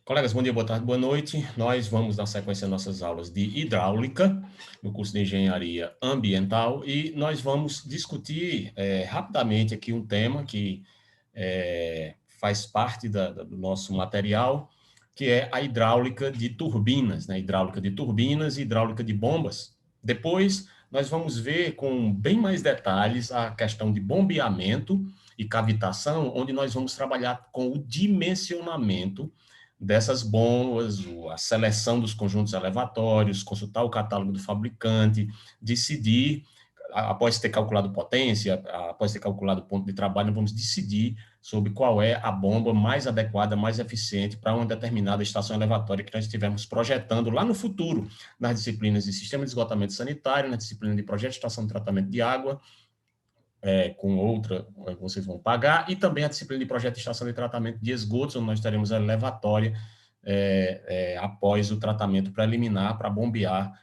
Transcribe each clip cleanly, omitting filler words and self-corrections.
Colegas, bom dia, boa tarde, boa noite. Nós vamos dar sequência às nossas aulas de hidráulica, no curso de engenharia ambiental, e nós vamos discutir rapidamente aqui um tema que faz parte do nosso material, que é a hidráulica de turbinas, né? Hidráulica de turbinas e hidráulica de bombas. Depois, nós vamos ver com bem mais detalhes a questão de bombeamento e cavitação, onde nós vamos trabalhar com o dimensionamento dessas bombas, a seleção dos conjuntos elevatórios, consultar o catálogo do fabricante, decidir, após ter calculado potência, após ter calculado o ponto de trabalho, vamos decidir sobre qual é a bomba mais adequada, mais eficiente para uma determinada estação elevatória que nós estivermos projetando lá no futuro, nas disciplinas de sistema de esgotamento sanitário, na disciplina de projeto de estação de tratamento de água, com outra, vocês vão pagar, e também a disciplina de projeto de estação de tratamento de esgotos, onde nós teremos a elevatória após o tratamento preliminar para bombear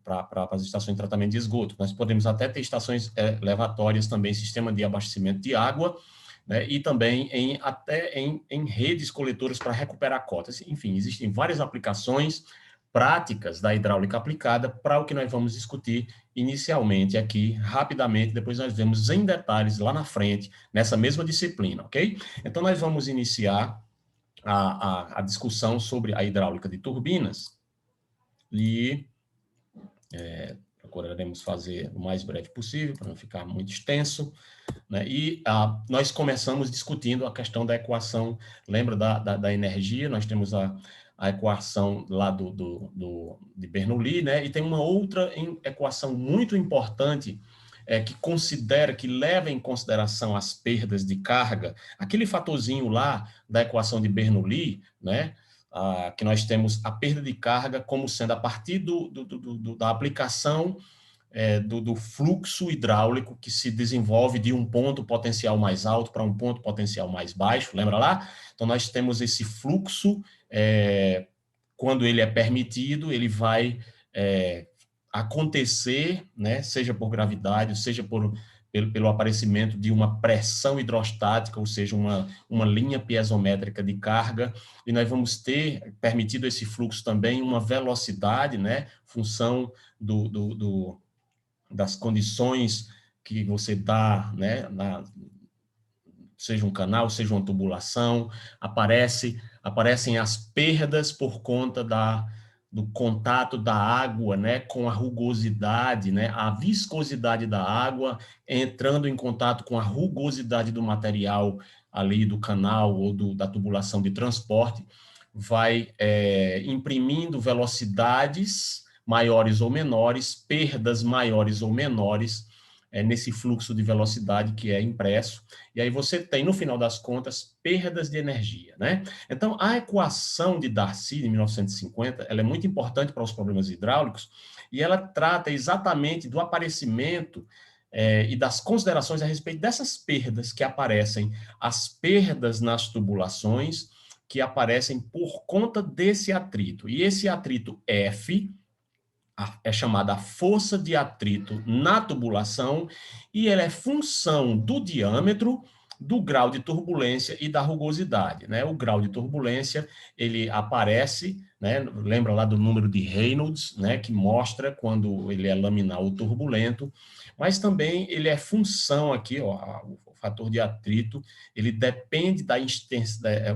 para as estações de tratamento de esgoto. Nós podemos até ter estações elevatórias também, sistema de abastecimento de água, né, e também até em redes coletoras para recuperar cotas. Enfim, existem várias aplicações práticas da hidráulica aplicada para o que nós vamos discutir inicialmente aqui, rapidamente, depois nós vemos em detalhes lá na frente, nessa mesma disciplina, ok? Então, nós vamos iniciar a discussão sobre a hidráulica de turbinas e procuraremos fazer o mais breve possível, para não ficar muito extenso, né? E nós começamos discutindo a questão da equação, lembra da energia, nós temos a equação lá de Bernoulli, né? E tem uma outra equação muito importante, que leva em consideração as perdas de carga, aquele fatorzinho lá da equação de Bernoulli, né? Que nós temos a perda de carga como sendo a partir da aplicação do fluxo hidráulico que se desenvolve de um ponto potencial mais alto para um ponto potencial mais baixo, lembra lá? Então, nós temos esse fluxo, quando ele é permitido, ele vai acontecer, né, seja por gravidade, seja pelo aparecimento de uma pressão hidrostática, ou seja, uma linha piezométrica de carga, e nós vamos ter, permitido esse fluxo também, uma velocidade, né, função das condições que você dá, né, seja um canal, seja uma tubulação, aparecem as perdas por conta do contato da água, né, com a rugosidade, né, a viscosidade da água entrando em contato com a rugosidade do material ali do canal ou da tubulação de transporte, vai imprimindo velocidades maiores ou menores, perdas maiores ou menores, nesse fluxo de velocidade que é impresso, e aí você tem, no final das contas, perdas de energia, né? Então, a equação de Darcy, de 1950, ela é muito importante para os problemas hidráulicos, e ela trata exatamente do aparecimento e das considerações a respeito dessas perdas que aparecem, as perdas nas tubulações, que aparecem por conta desse atrito, e esse atrito F é chamada a força de atrito na tubulação, e ela é função do diâmetro, do grau de turbulência e da rugosidade, né? O grau de turbulência, ele aparece, né? Lembra lá do número de Reynolds, né? Que mostra quando ele é laminar ou turbulento, mas também ele é função aqui, ó, o fator de atrito, ele depende da intensidade,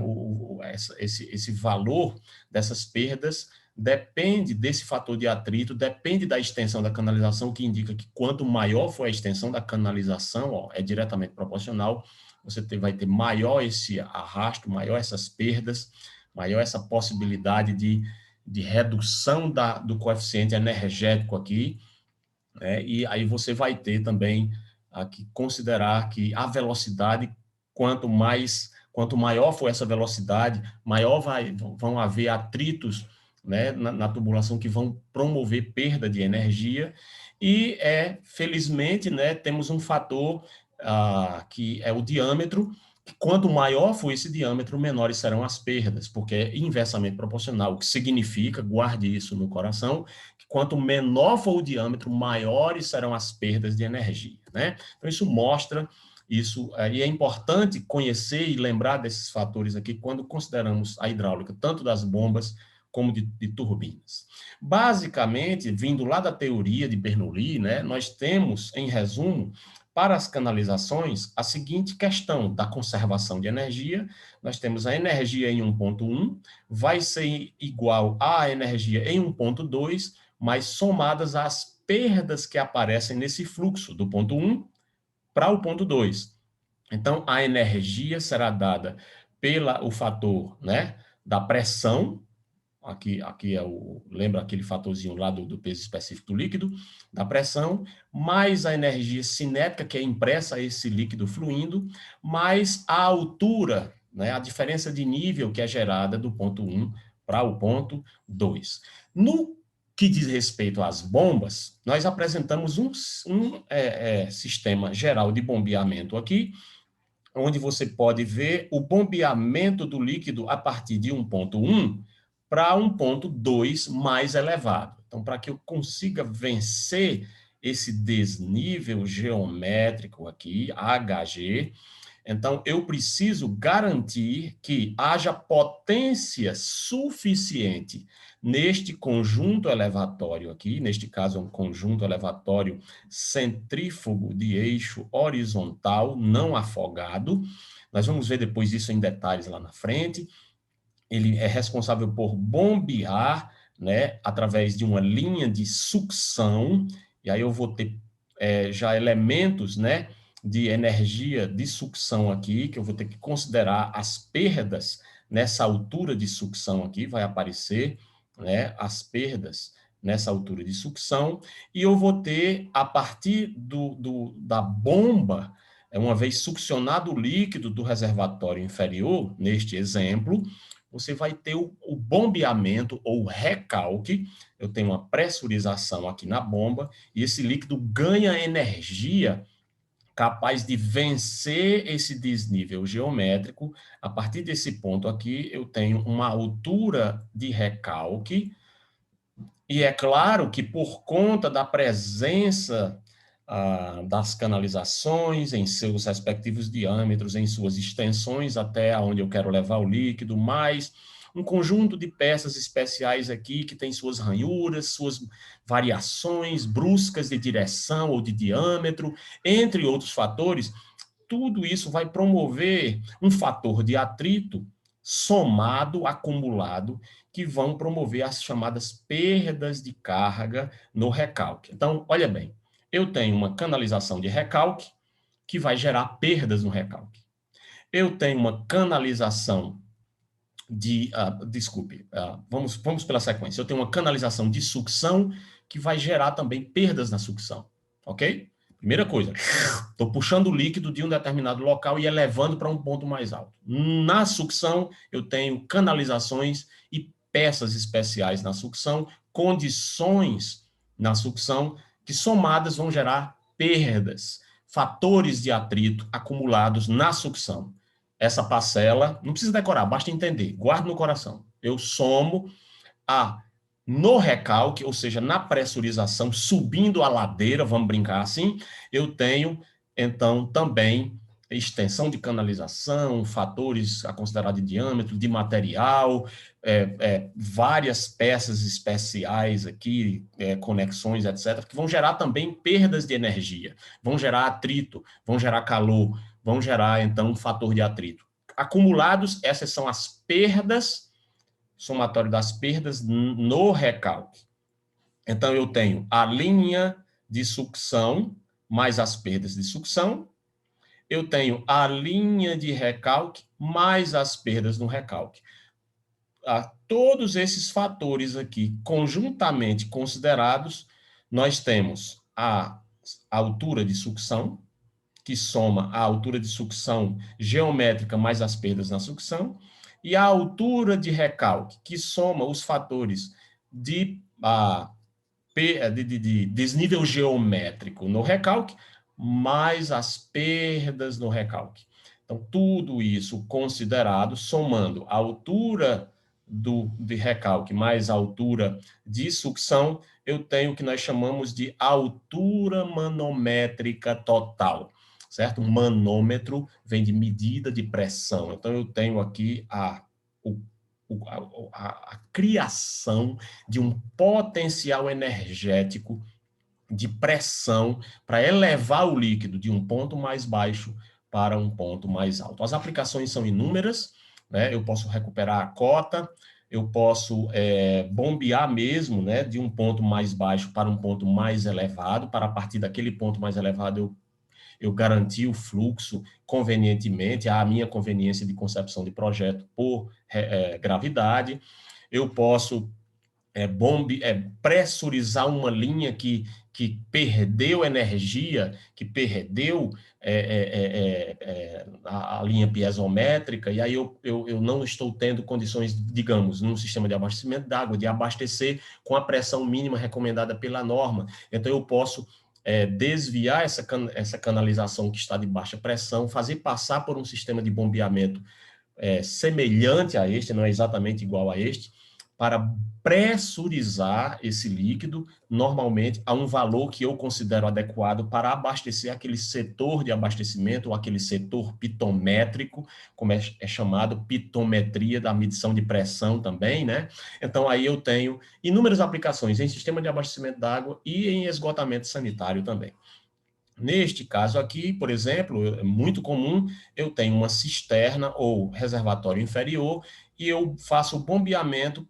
esse valor dessas perdas depende desse fator de atrito, depende da extensão da canalização, o que indica que quanto maior for a extensão da canalização, ó, é diretamente proporcional, você vai ter maior esse arrasto, maior essas perdas, maior essa possibilidade de redução do coeficiente energético aqui, né? E aí você vai ter também que considerar que a velocidade, quanto maior for essa velocidade, maior vão haver atritos, né, na tubulação, que vão promover perda de energia, e felizmente, né, temos um fator que é o diâmetro, que quanto maior for esse diâmetro, menores serão as perdas, porque é inversamente proporcional, o que significa, guarde isso no coração, que quanto menor for o diâmetro, maiores serão as perdas de energia, né? Então, isso mostra Isso aí é importante conhecer e lembrar desses fatores aqui quando consideramos a hidráulica, tanto das bombas como de turbinas. Basicamente, vindo lá da teoria de Bernoulli, né, nós temos, em resumo, para as canalizações, a seguinte questão da conservação de energia. Nós temos a energia em 1.1, vai ser igual à energia em 1.2, mas somadas às perdas que aparecem nesse fluxo do ponto 1 para o ponto 2. Então, a energia será dada pelo fator, né, da pressão, aqui é lembra aquele fatorzinho lá do peso específico do líquido, da pressão, mais a energia cinética, que é impressa a esse líquido fluindo, mais a altura, né, a diferença de nível que é gerada do ponto 1 para o ponto 2. No que diz respeito às bombas, nós apresentamos um sistema geral de bombeamento aqui, onde você pode ver o bombeamento do líquido a partir de 1.1 para 1.2 mais elevado. Então, para que eu consiga vencer esse desnível geométrico aqui, HG, então eu preciso garantir que haja potência suficiente neste conjunto elevatório aqui, neste caso é um conjunto elevatório centrífugo de eixo horizontal, não afogado. Nós vamos ver depois isso em detalhes lá na frente. Ele é responsável por bombear, né, através de uma linha de sucção, e aí eu vou ter já elementos, né, de energia de sucção aqui, que eu vou ter que considerar as perdas nessa altura de sucção aqui, vai aparecer, né, as perdas nessa altura de sucção, e eu vou ter, a partir da bomba, uma vez succionado o líquido do reservatório inferior, neste exemplo, você vai ter o bombeamento ou recalque. Eu tenho uma pressurização aqui na bomba, e esse líquido ganha energia capaz de vencer esse desnível geométrico. A partir desse ponto aqui, eu tenho uma altura de recalque, e é claro que por conta da presença das canalizações em seus respectivos diâmetros, em suas extensões até onde eu quero levar o líquido, mais um conjunto de peças especiais aqui que tem suas ranhuras, suas variações bruscas de direção ou de diâmetro, entre outros fatores. Tudo isso vai promover um fator de atrito somado, acumulado, que vão promover as chamadas perdas de carga no recalque. Então, olha bem, eu tenho uma canalização de recalque que vai gerar perdas no recalque. Eu tenho uma canalização vamos pela sequência. Eu tenho uma canalização de sucção que vai gerar também perdas na sucção, ok? Primeira coisa, estou puxando o líquido de um determinado local e elevando para um ponto mais alto. Na sucção, eu tenho canalizações e peças especiais na sucção, condições na sucção, que somadas vão gerar perdas, fatores de atrito acumulados na sucção. Essa parcela, não precisa decorar, basta entender, guarde no coração. Eu somo no recalque, ou seja, na pressurização, subindo a ladeira, vamos brincar assim, eu tenho, então, também extensão de canalização, fatores a considerar de diâmetro, de material, várias peças especiais aqui, conexões, etc., que vão gerar também perdas de energia, vão gerar atrito, vão gerar calor, vão gerar, então, um fator de atrito. Acumulados, essas são as perdas, somatório das perdas no recalque. Então, eu tenho a linha de sucção mais as perdas de sucção, eu tenho a linha de recalque mais as perdas no recalque. Todos esses fatores aqui, conjuntamente considerados, nós temos a altura de sucção, que soma a altura de sucção geométrica mais as perdas na sucção, e a altura de recalque, que soma os fatores de desnível geométrico no recalque, mais as perdas no recalque. Então, tudo isso considerado, somando a altura de recalque mais a altura de sucção, eu tenho o que nós chamamos de altura manométrica total. certo? Manômetro vem de medida de pressão. Então, eu tenho aqui a criação de um potencial energético de pressão para elevar o líquido de um ponto mais baixo para um ponto mais alto. As aplicações são inúmeras, né? Eu posso recuperar a cota, eu posso bombear mesmo, né, de um ponto mais baixo para um ponto mais elevado, para a partir daquele ponto mais elevado eu garantir o fluxo convenientemente, à minha conveniência de concepção de projeto por gravidade. Eu posso pressurizar uma linha que perdeu energia, que perdeu a linha piezométrica, e aí eu não estou tendo condições, digamos, num sistema de abastecimento d'água, de abastecer com a pressão mínima recomendada pela norma. Então, eu posso desviar essa canalização que está de baixa pressão, fazer passar por um sistema de bombeamento semelhante a este, não é exatamente igual a este, para pressurizar esse líquido, normalmente a um valor que eu considero adequado para abastecer aquele setor de abastecimento, ou aquele setor pitométrico, como é chamado, pitometria da medição de pressão também, né? Então, aí eu tenho inúmeras aplicações em sistema de abastecimento d'água e em esgotamento sanitário também. Neste caso aqui, por exemplo, é muito comum, eu tenho uma cisterna ou reservatório inferior e eu faço o bombeamento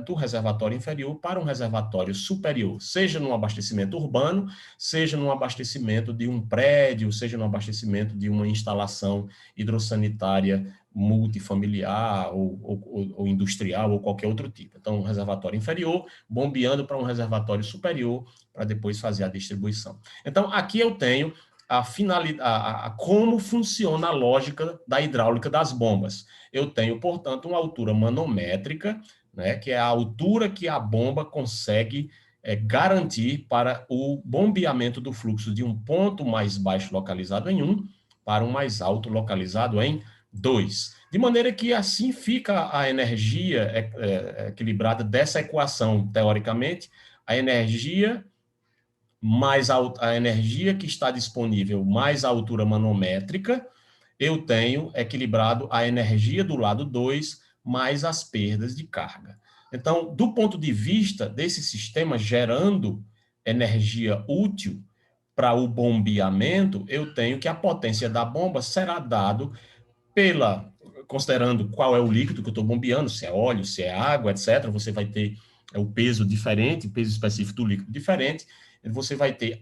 do reservatório inferior para um reservatório superior, seja no abastecimento urbano, seja no abastecimento de um prédio, seja no abastecimento de uma instalação hidrossanitária multifamiliar ou industrial ou qualquer outro tipo. Então, um reservatório inferior, bombeando para um reservatório superior, para depois fazer a distribuição. Então, aqui eu tenho como funciona a lógica da hidráulica das bombas. Eu tenho, portanto, uma altura manométrica, né, que é a altura que a bomba consegue garantir para o bombeamento do fluxo de um ponto mais baixo localizado em 1 para um mais alto localizado em 2. De maneira que assim fica a energia equilibrada dessa equação, teoricamente, a energia mais a energia que está disponível mais a altura manométrica, eu tenho equilibrado a energia do lado 2 mais as perdas de carga. Então, do ponto de vista desse sistema gerando energia útil para o bombeamento, eu tenho que a potência da bomba será dado considerando qual é o líquido que eu estou bombeando, se é óleo, se é água, etc. Você vai ter o peso diferente, o peso específico do líquido diferente. Você vai ter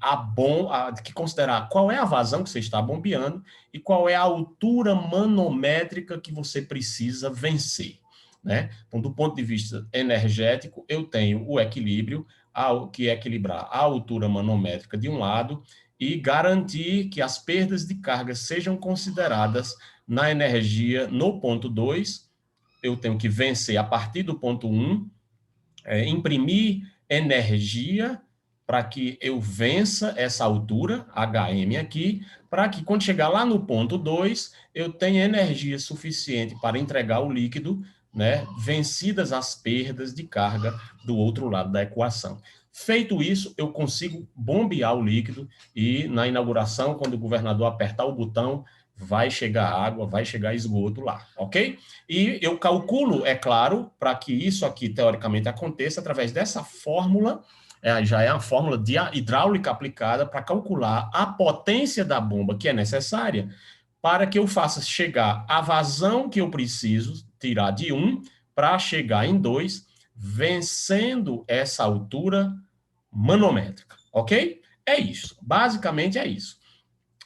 que considerar qual é a vazão que você está bombeando e qual é a altura manométrica que você precisa vencer, né? Então, do ponto de vista energético, eu tenho o equilíbrio, que é equilibrar a altura manométrica de um lado e garantir que as perdas de carga sejam consideradas na energia no ponto 2, eu tenho que vencer a partir do ponto 1, imprimir energia para que eu vença essa altura, HM aqui, para que quando chegar lá no ponto 2, eu tenha energia suficiente para entregar o líquido, né, vencidas as perdas de carga do outro lado da equação. Feito isso, eu consigo bombear o líquido e na inauguração, quando o governador apertar o botão, vai chegar água, vai chegar esgoto lá, ok? E eu calculo, é claro, para que isso aqui teoricamente aconteça, através dessa fórmula, já é uma fórmula de hidráulica aplicada para calcular a potência da bomba que é necessária para que eu faça chegar a vazão que eu preciso tirar de 1 para chegar em 2, vencendo essa altura manométrica, ok? É isso, basicamente é isso.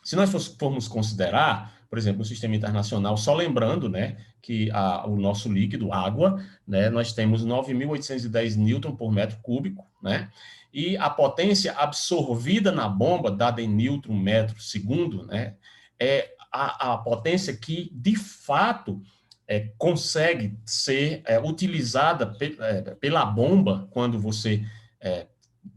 Se nós formos considerar, por exemplo, o sistema internacional, só lembrando, né, que o nosso líquido, água, né, nós temos 9.810 newton por metro cúbico, né, e a potência absorvida na bomba, dada em newton metro segundo, né, é a potência que, de fato, consegue ser utilizada pela bomba quando você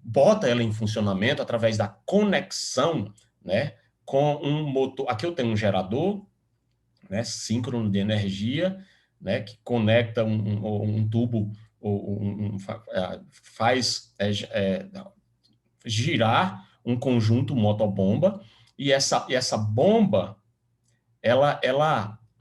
bota ela em funcionamento através da conexão, né, com um motor. Aqui eu tenho um gerador, né, síncrono de energia, né, que conecta um tubo, faz girar um conjunto motobomba, e essa bomba,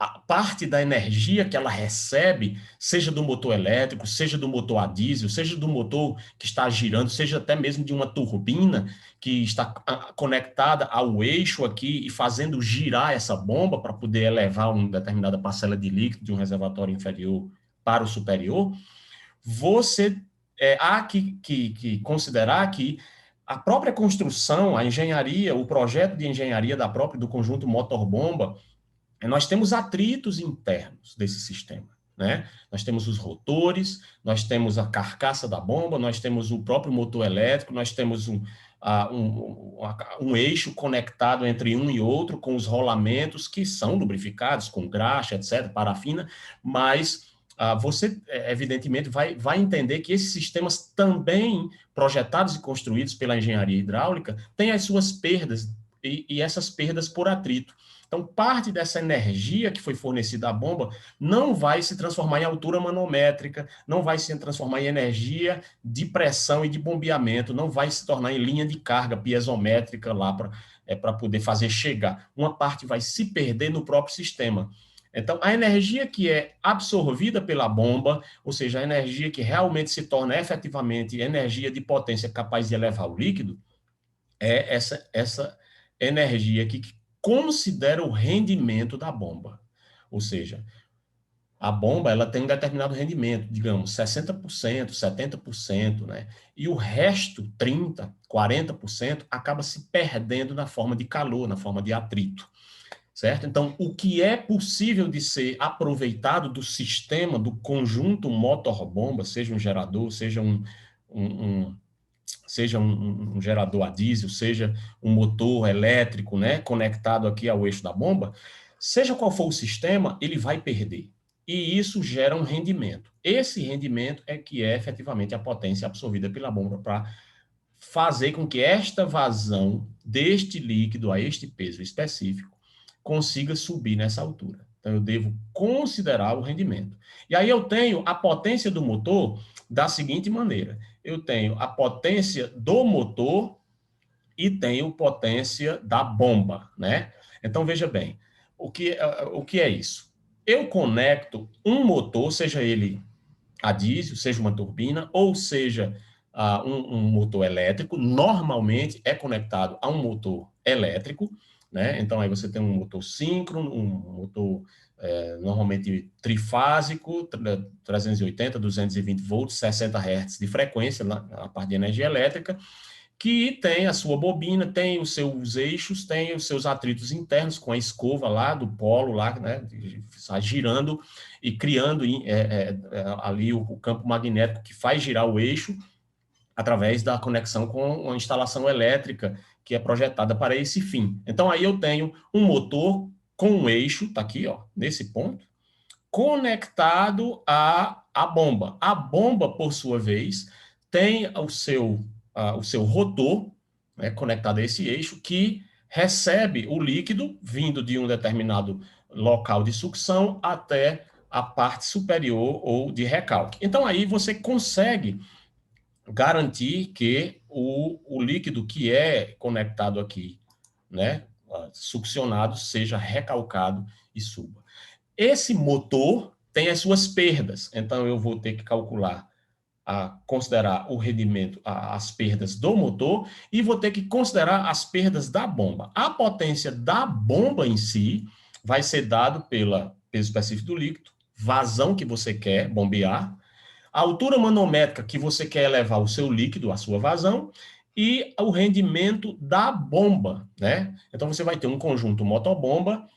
a parte da energia que ela recebe, seja do motor elétrico, seja do motor a diesel, seja do motor que está girando, seja até mesmo de uma turbina que está conectada ao eixo aqui e fazendo girar essa bomba para poder elevar uma determinada parcela de líquido de um reservatório inferior para o superior, você há que considerar que a própria construção, a engenharia, o projeto de engenharia do conjunto motor-bomba, nós temos atritos internos desse sistema, né? Nós temos os rotores, nós temos a carcaça da bomba, nós temos o próprio motor elétrico, nós temos um eixo conectado entre um e outro com os rolamentos que são lubrificados com graxa, etc., parafina, mas você, evidentemente, vai entender que esses sistemas também projetados e construídos pela engenharia hidráulica têm as suas perdas, e essas perdas por atrito. Então, parte dessa energia que foi fornecida à bomba não vai se transformar em altura manométrica, não vai se transformar em energia de pressão e de bombeamento, não vai se tornar em linha de carga piezométrica lá para poder fazer chegar. Uma parte vai se perder no próprio sistema. Então, a energia que é absorvida pela bomba, ou seja, a energia que realmente se torna efetivamente energia de potência capaz de elevar o líquido, é essa energia que considera o rendimento da bomba. Ou seja, a bomba ela tem um determinado rendimento, digamos, 60%, 70%, né? E o resto, 30%, 40%, acaba se perdendo na forma de calor, na forma de atrito. Certo? Então, o que é possível de ser aproveitado do sistema, do conjunto motor-bomba, seja um gerador, seja um gerador a diesel, seja um motor elétrico, né, conectado aqui ao eixo da bomba, seja qual for o sistema, ele vai perder. E isso gera um rendimento. Esse rendimento é que é efetivamente a potência absorvida pela bomba para fazer com que esta vazão deste líquido a este peso específico consiga subir nessa altura. Então, eu devo considerar o rendimento. E aí eu tenho a potência do motor da seguinte maneira. Eu tenho a potência do motor e tenho potência da bomba, né? Então, veja bem, o que é isso? Eu conecto um motor, seja ele a diesel, seja uma turbina, ou seja um motor elétrico, normalmente é conectado a um motor elétrico, né? Então, aí você tem um motor síncrono, um motor normalmente trifásico, 380, 220 volts, 60 Hz de frequência, na parte de energia elétrica, que tem a sua bobina, tem os seus eixos, tem os seus atritos internos com a escova lá do polo, lá, né, girando e criando ali o campo magnético que faz girar o eixo através da conexão com a instalação elétrica que é projetada para esse fim. Então, aí eu tenho um motor com um eixo, está aqui, ó, nesse ponto, conectado à bomba. A bomba, por sua vez, tem o seu rotor, né, conectado a esse eixo, que recebe o líquido vindo de um determinado local de sucção até a parte superior ou de recalque. Então, aí você consegue garantir que o líquido que é conectado aqui, né, succionado, seja recalcado e suba. Esse motor tem as suas perdas, então eu vou ter que calcular, considerar o rendimento, as perdas do motor, e vou ter que considerar as perdas da bomba. A potência da bomba em si vai ser dado pelo peso específico do líquido, vazão que você quer bombear, a altura manométrica que você quer elevar o seu líquido, a sua vazão, e o rendimento da bomba, né? Então, você vai ter um conjunto motobomba,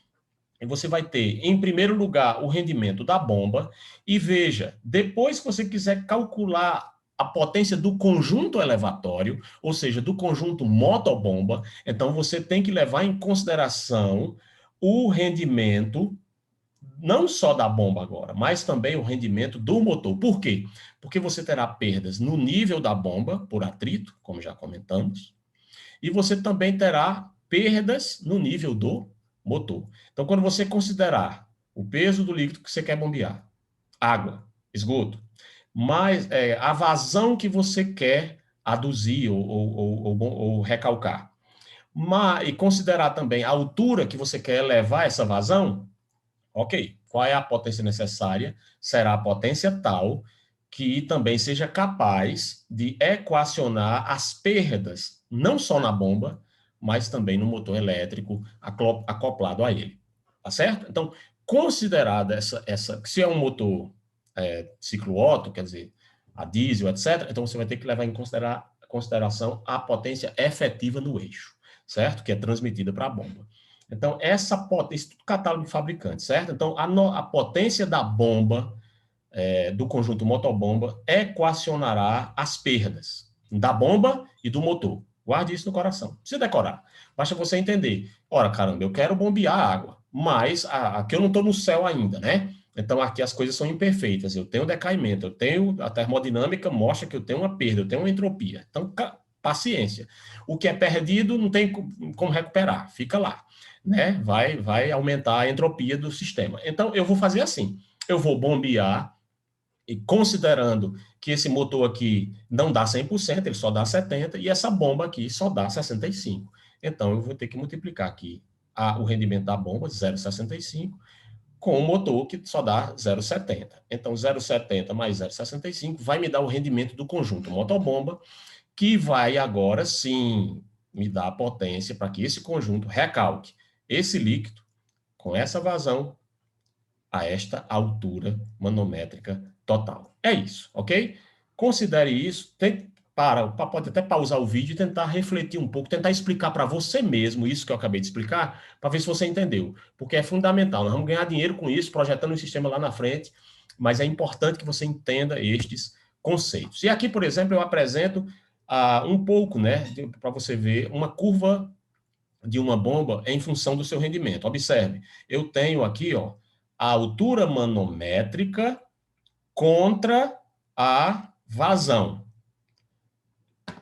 e você vai ter, em primeiro lugar, o rendimento da bomba, e veja, depois que você quiser calcular a potência do conjunto elevatório, ou seja, do conjunto motobomba, então você tem que levar em consideração o rendimento não só da bomba agora, mas também o rendimento do motor. Por quê? Porque você terá perdas no nível da bomba, por atrito, como já comentamos, e você também terá perdas no nível do motor. Então, quando você considerar o peso do líquido que você quer bombear, água, esgoto, mais a vazão que você quer aduzir ou recalcar, e considerar também a altura que você quer elevar essa vazão. Ok, qual é a potência necessária? Será a potência tal que também seja capaz de equacionar as perdas, não só na bomba, mas também no motor elétrico acoplado a ele. Tá certo? Então, considerada se é um motor ciclo Otto, quer dizer, a diesel, etc., então você vai ter que levar em consideração a potência efetiva no eixo, certo? Que é transmitida para a bomba. Então, essa potência, tudo catálogo de fabricante, certo? Então, a potência da bomba, do conjunto motobomba, equacionará as perdas da bomba e do motor. Guarde isso no coração. Não precisa decorar. Basta você entender. Ora, caramba, eu quero bombear água, mas aqui eu não estou no céu ainda, né? Então, aqui as coisas são imperfeitas. Eu tenho decaimento, eu tenho a termodinâmica mostra que eu tenho uma perda, eu tenho uma entropia. Então, paciência. O que é perdido não tem como recuperar, fica lá, né? Vai aumentar a entropia do sistema. Então, eu vou fazer assim. Eu vou bombear e considerando que esse motor aqui não dá 100%, ele só dá 70%, e essa bomba aqui só dá 65%. Então, eu vou ter que multiplicar aqui o rendimento da bomba, 0,65, com o motor que só dá 0,70. Então, 0,70 mais 0,65 vai me dar o rendimento do conjunto motobomba, que vai agora sim me dar a potência para que esse conjunto recalque esse líquido com essa vazão a esta altura manométrica total. É isso, ok? Considere isso, pode até pausar o vídeo e tentar refletir um pouco, tentar explicar para você mesmo isso que eu acabei de explicar, para ver se você entendeu, porque é fundamental. Nós vamos ganhar dinheiro com isso, projetando o sistema lá na frente, mas é importante que você entenda estes conceitos. E aqui, por exemplo, eu apresento um pouco, né, para você ver uma curva de uma bomba em função do seu rendimento. Observe, eu tenho aqui, ó, a altura manométrica contra a vazão.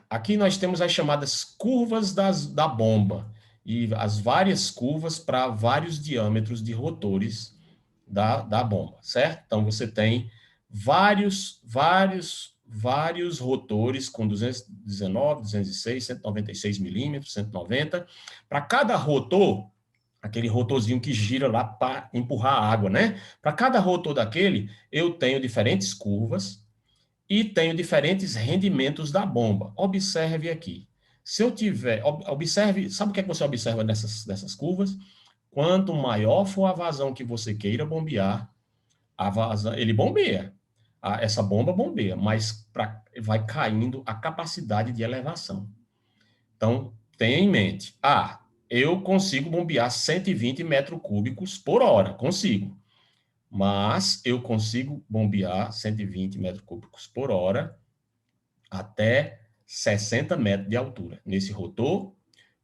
Aqui nós temos as chamadas curvas da bomba e as várias curvas para vários diâmetros de rotores da bomba, certo? Então, você tem vários rotores com 219, 206, 196 milímetros, 190. Para cada rotor, aquele rotorzinho que gira lá para empurrar a água, né? Para cada rotor daquele, eu tenho diferentes curvas e tenho diferentes rendimentos da bomba. Observe aqui. Se eu tiver, observe, sabe o que é que você observa dessas curvas? Quanto maior for a vazão que você queira bombear, a vazão, ele bombeia. Essa bomba bombeia, mas vai caindo a capacidade de elevação. Então, tenha em mente. Eu consigo bombear 120 metros cúbicos por hora, consigo. Mas eu consigo bombear 120 metros cúbicos por hora até 60 metros de altura, nesse rotor,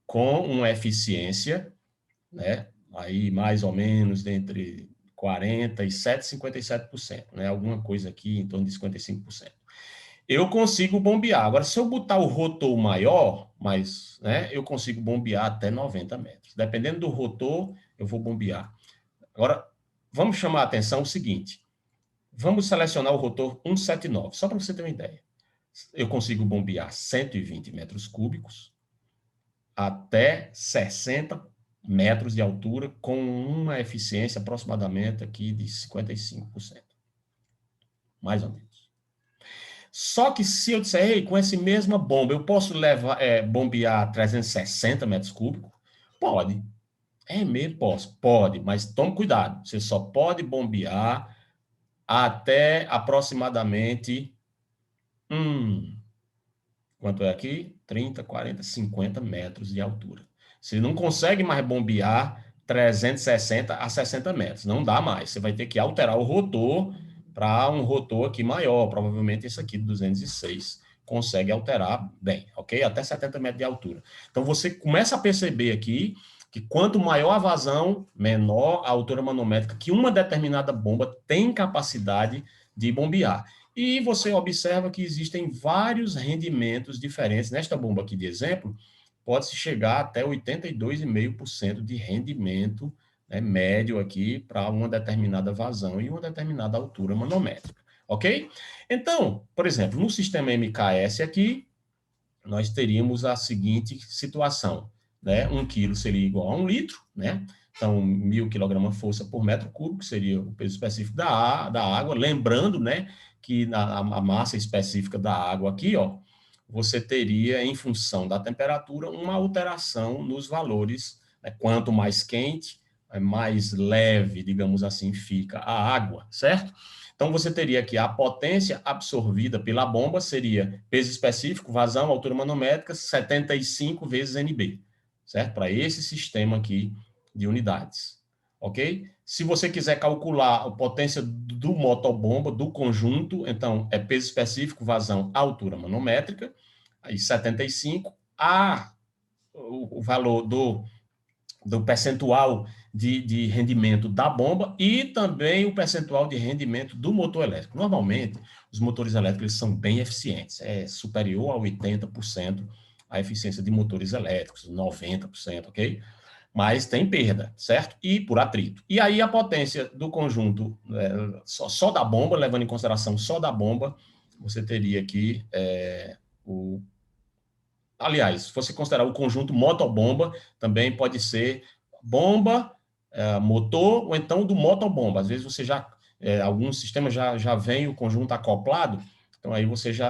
com uma eficiência, né, aí mais ou menos entre 47% e 57%, né, alguma coisa aqui em torno de 55%. Eu consigo bombear. Agora, se eu botar o rotor maior, né, eu consigo bombear até 90 metros. Dependendo do rotor, eu vou bombear. Agora, vamos chamar a atenção o seguinte. Vamos selecionar o rotor 179, só para você ter uma ideia. Eu consigo bombear 120 metros cúbicos até 60 metros de altura, com uma eficiência aproximadamente aqui de 55%. Mais ou menos. Só que se eu disser, ei, com essa mesma bomba, eu posso bombear 360 metros cúbicos? Pode. É mesmo? Posso. Pode, mas tome cuidado. Você só pode bombear até aproximadamente, quanto é aqui? 30, 40, 50 metros de altura. Você não consegue mais bombear 360 a 60 metros. Não dá mais. Você vai ter que alterar o rotor para um rotor aqui maior. Provavelmente esse aqui de 206 consegue alterar bem, ok? Até 70 metros de altura. Então, você começa a perceber aqui que quanto maior a vazão, menor a altura manométrica que uma determinada bomba tem capacidade de bombear. E você observa que existem vários rendimentos diferentes. Nesta bomba aqui de exemplo, pode-se chegar até 82,5% de rendimento, né, médio aqui para uma determinada vazão e uma determinada altura manométrica, ok? Então, por exemplo, no sistema MKS aqui, nós teríamos a seguinte situação, né? 1 quilo seria igual a 1 litro, né? Então, 1.000 kg-força por metro cúbico seria o peso específico da água. Lembrando, né, que a massa específica da água aqui, ó, você teria, em função da temperatura, uma alteração nos valores, né? Quanto mais quente, mais leve, digamos assim, fica a água, certo? Então, você teria aqui a potência absorvida pela bomba, seria peso específico, vazão, altura manométrica, 75 vezes NB, certo? Para esse sistema aqui de unidades, ok? Se você quiser calcular a potência do motobomba, do conjunto, então é peso específico, vazão, altura manométrica, aí 75, o valor do percentual de rendimento da bomba e também o percentual de rendimento do motor elétrico. Normalmente, os motores elétricos são bem eficientes, é superior a 80% a eficiência de motores elétricos, 90%, ok? Mas tem perda, certo? E por atrito. E aí a potência do conjunto, só da bomba, levando em consideração só da bomba, você teria aqui aliás, se você considerar o conjunto motobomba, também pode ser bomba, motor, ou então do motobomba. Às vezes você alguns sistemas já vem o conjunto acoplado, então aí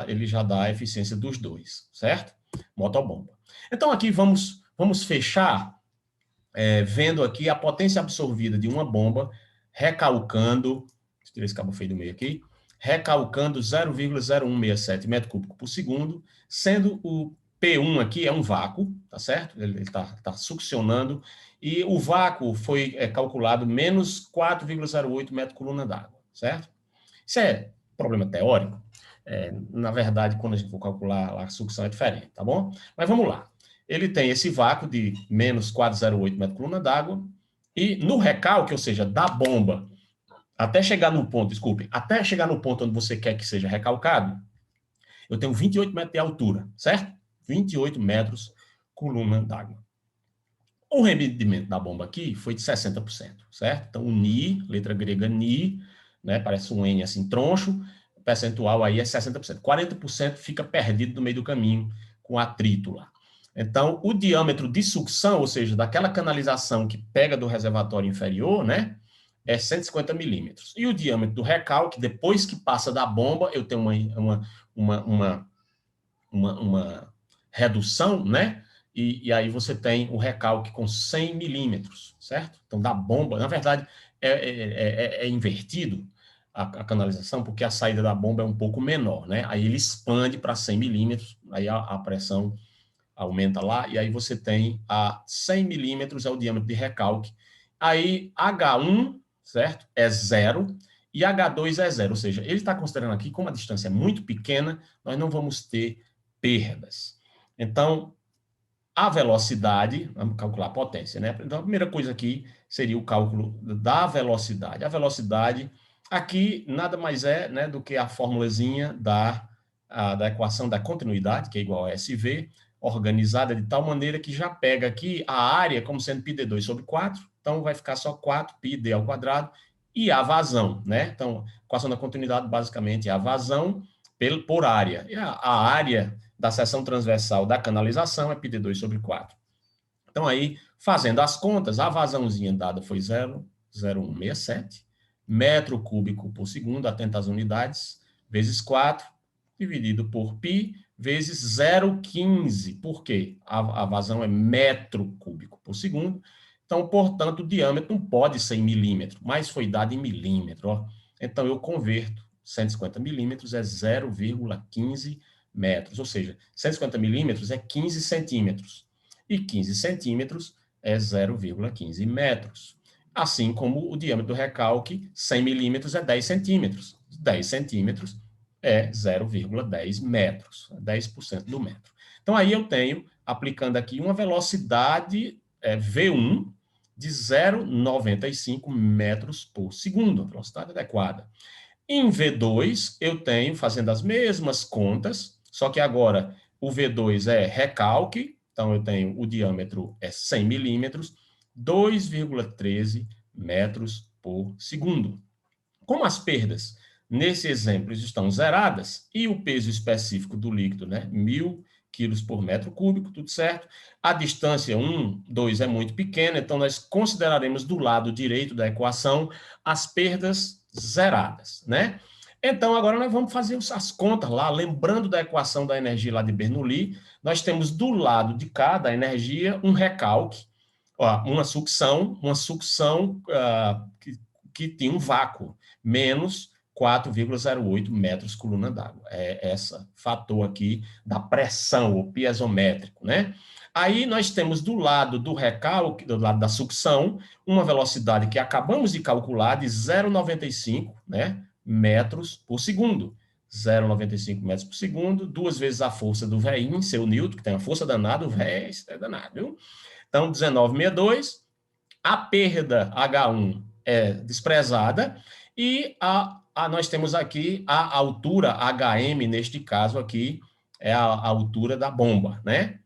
ele já dá a eficiência dos dois, certo? Motobomba. Então aqui vamos fechar vendo aqui a potência absorvida de uma bomba, recalcando, deixa eu tirar esse cabo feio do meio aqui, recalcando 0,0167 metro cúbico por segundo, sendo o P1 aqui é um vácuo, tá certo? Ele tá succionando, e o vácuo foi calculado menos 4,08 metro coluna d'água, certo? Isso é problema teórico. Na verdade, quando a gente for calcular a sucção é diferente, tá bom? Mas vamos lá. Ele tem esse vácuo de menos 408 metro coluna d'água, e no recalque, ou seja, da bomba, até chegar no ponto, desculpe, até chegar no ponto onde você quer que seja recalcado, eu tenho 28 metros de altura, certo? 28 metros coluna d'água. O rendimento da bomba aqui foi de 60%, certo? Então, o Ni, letra grega Ni, né, parece um N assim, troncho, o percentual aí é 60%. 40% fica perdido no meio do caminho com atrito lá. Então, o diâmetro de sucção, ou seja, daquela canalização que pega do reservatório inferior, né, é 150 milímetros. E o diâmetro do recalque, depois que passa da bomba, eu tenho uma redução, né? E aí você tem o recalque com 100 milímetros, certo? Então, da bomba, na verdade, é invertido a canalização, porque a saída da bomba é um pouco menor, né? Aí ele expande para 100 milímetros, aí a pressão aumenta lá, e aí você tem a 100 milímetros é o diâmetro de recalque. Aí H1, certo? É 0, e H2 é 0, ou seja, ele está considerando aqui, como a distância é muito pequena, nós não vamos ter perdas. Então, a velocidade, vamos calcular a potência, né? Então, a primeira coisa aqui seria o cálculo da velocidade. A velocidade aqui nada mais é, né, do que a formulazinha da equação da continuidade, que é igual a SV, organizada de tal maneira que já pega aqui a área como sendo πd2 sobre 4, então vai ficar só 4πd ao quadrado, e a vazão, né? Então, a equação da continuidade basicamente é a vazão por área. E a área da seção transversal da canalização é πd2 sobre 4. Então, aí, fazendo as contas, a vazãozinha dada foi 0,0167 metro cúbico por segundo, atento às unidades, vezes 4, dividido por π, vezes 0,15. Por quê? A vazão é metro cúbico por segundo. Então, portanto, o diâmetro não pode ser em milímetro, mas foi dado em milímetro. Ó. Então, eu converto 150 milímetros é 0,15 metros, ou seja, 150 milímetros é 15 centímetros, e 15 centímetros é 0,15 metros. Assim como o diâmetro do recalque, 100 milímetros é 10 centímetros. 10 centímetros é 0,10 metros, 10% do metro. Então, aí eu tenho, aplicando aqui, uma velocidade V1 de 0,95 metros por segundo, velocidade adequada. Em V2, eu tenho, fazendo as mesmas contas, só que agora o V2 é recalque, então eu tenho o diâmetro é 100 milímetros, 2,13 metros por segundo. Como as perdas nesse exemplo estão zeradas e o peso específico do líquido, né, 1.000 quilos por metro cúbico, tudo certo. A distância 1, 2 é muito pequena, então nós consideraremos do lado direito da equação as perdas zeradas, né? Então, agora nós vamos fazer as contas lá, lembrando da equação da energia lá de Bernoulli, nós temos do lado de cá da energia um recalque, ó, uma sucção que tinha um vácuo, menos 4,08 metros coluna d'água. É esse fator aqui da pressão, o piezométrico, né? Aí nós temos do lado do recalque, do lado da sucção, uma velocidade que acabamos de calcular de 0,95, né, metros por segundo. 0,95 metros por segundo, 2 vezes a força do véio, seu Newton, que tem uma força danada, o véio é danado, viu? Então, 19,62, a perda H1 é desprezada, e nós temos aqui a altura HM, neste caso aqui, é a altura da bomba, né?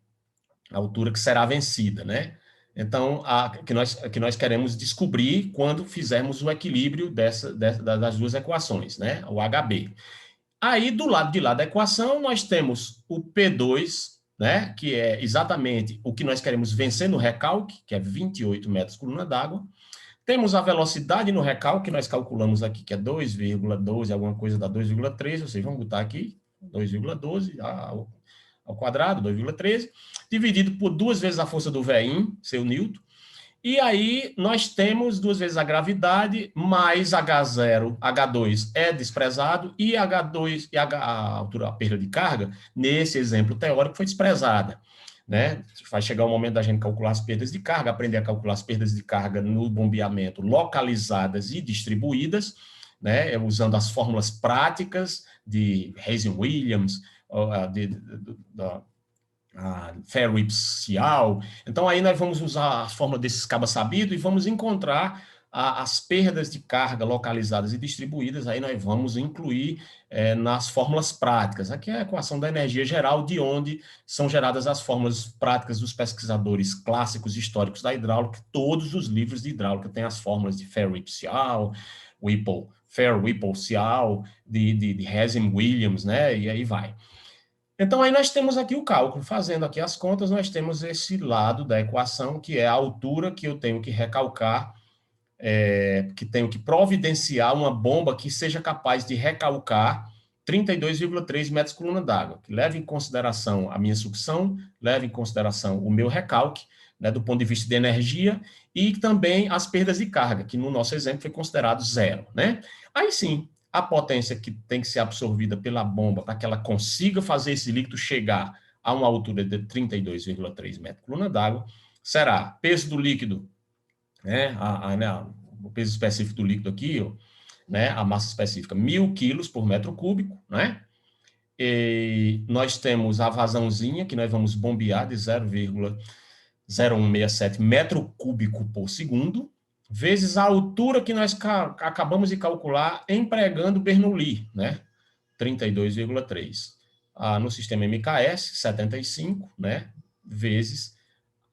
A altura que será vencida, né? Então, que nós queremos descobrir quando fizermos o equilíbrio das duas equações, né? O HB. Aí, do lado de lá da equação, nós temos o P2, né? Que é exatamente o que nós queremos vencer no recalque, que é 28 metros coluna d'água. Temos a velocidade no recalque, que nós calculamos aqui, que é 2,12, alguma coisa da 2,13, ou seja, vamos botar aqui 2,12 ao quadrado, 2,13, dividido por 2 vezes a força do véio, seu Newton. E aí nós temos 2 vezes a gravidade, mais H0, H2 é desprezado, e H2 e a perda de carga, nesse exemplo teórico, foi desprezada. Né? Vai chegar o momento da gente calcular as perdas de carga, aprender a calcular as perdas de carga no bombeamento localizadas e distribuídas, né? Usando as fórmulas práticas de Hazen-Williams, Fairweather-Cial. Então, aí nós vamos usar a fórmula desses cabas sabidos e vamos encontrar as perdas de carga localizadas e distribuídas, aí nós vamos incluir nas fórmulas práticas. Aqui é a equação da energia geral, de onde são geradas as fórmulas práticas dos pesquisadores clássicos históricos da hidráulica. Todos os livros de hidráulica têm as fórmulas de Fairweather-Cial, Fairweather-Cial, de Hazen-Williams, né? E aí vai. Então, aí nós temos aqui o cálculo. Fazendo aqui as contas, nós temos esse lado da equação, que é a altura que eu tenho que recalcar, que tenho que providenciar uma bomba que seja capaz de recalcar 32,3 metros coluna d'água, que leve em consideração a minha sucção, leve em consideração o meu recalque, né, do ponto de vista de energia, e também as perdas de carga, que no nosso exemplo foi considerado zero, né? Aí sim, a potência que tem que ser absorvida pela bomba para que ela consiga fazer esse líquido chegar a uma altura de 32,3 metros coluna d'água será peso do líquido, né, o peso específico do líquido aqui, ó, né, a massa específica, 1.000 quilos por metro cúbico, né? E nós temos a vazãozinha, que nós vamos bombear de 0,0167 metro cúbico por segundo, vezes a altura que nós acabamos de calcular empregando Bernoulli, né? 32,3. No sistema MKS, 75, né? Vezes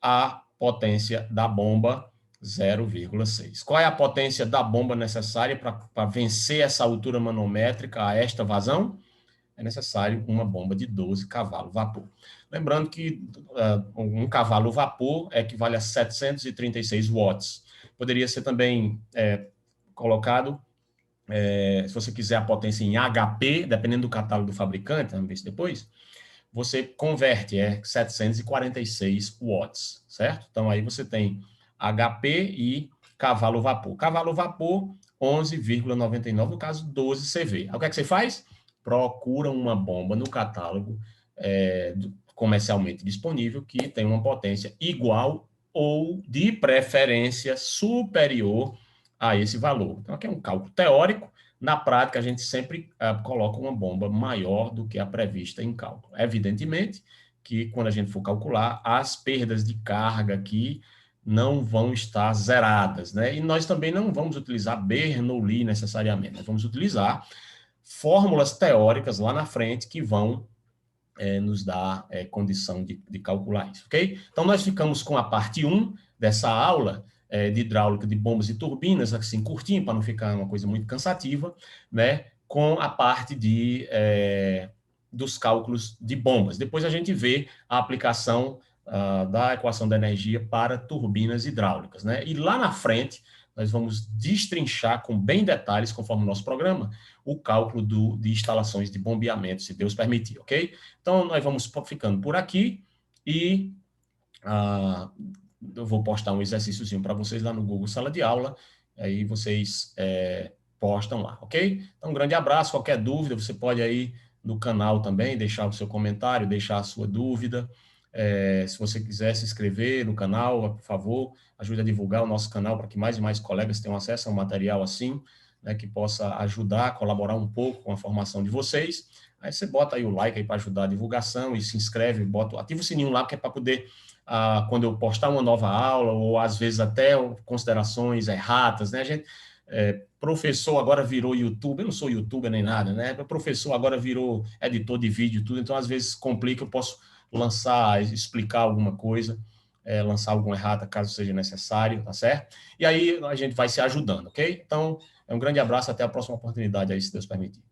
a potência da bomba, 0,6. Qual é a potência da bomba necessária para vencer essa altura manométrica a esta vazão? É necessário uma bomba de 12 cavalos vapor. Lembrando que um cavalo vapor equivale a 736 watts. Poderia ser também colocado, se você quiser a potência em HP, dependendo do catálogo do fabricante, vamos ver isso depois, você converte, 746 watts, certo? Então, aí você tem HP e cavalo vapor. Cavalo vapor, 11,99, no caso, 12 CV. Aí, o que é que você faz? Procura uma bomba no catálogo comercialmente disponível que tem uma potência igual ou, de preferência, superior a esse valor. Então, aqui é um cálculo teórico. Na prática, a gente sempre coloca uma bomba maior do que a prevista em cálculo. Evidentemente que, quando a gente for calcular, as perdas de carga aqui não vão estar zeradas, né? E nós também não vamos utilizar Bernoulli necessariamente. Nós vamos utilizar fórmulas teóricas lá na frente que vão nos dar condição de calcular isso, ok? Então, nós ficamos com a parte 1 dessa aula de hidráulica de bombas e turbinas, assim, curtinho, para não ficar uma coisa muito cansativa, né? Com a parte de dos cálculos de bombas. Depois a gente vê a aplicação da equação da energia para turbinas hidráulicas, né? E lá na frente, nós vamos destrinchar com bem detalhes, conforme o nosso programa, o cálculo de instalações de bombeamento, se Deus permitir, ok? Então, nós vamos ficando por aqui e eu vou postar um exercíciozinho para vocês lá no Google Sala de Aula, aí vocês postam lá, ok? Então, um grande abraço, qualquer dúvida, você pode aí no canal também deixar o seu comentário, deixar a sua dúvida. Se você quiser se inscrever no canal, por favor, ajude a divulgar o nosso canal para que mais e mais colegas tenham acesso a um material assim, né, que possa ajudar, colaborar um pouco com a formação de vocês. Aí você bota aí o like aí para ajudar a divulgação e se inscreve, ativa o sininho lá, que é para poder, quando eu postar uma nova aula, ou às vezes até considerações erratas, né, gente? Professor agora virou youtuber, eu não sou youtuber nem nada, né? Professor agora virou editor de vídeo e tudo, então às vezes complica, eu posso lançar, explicar alguma coisa, lançar alguma errata, caso seja necessário, tá certo? E aí a gente vai se ajudando, ok? Então, um grande abraço, até a próxima oportunidade aí, se Deus permitir.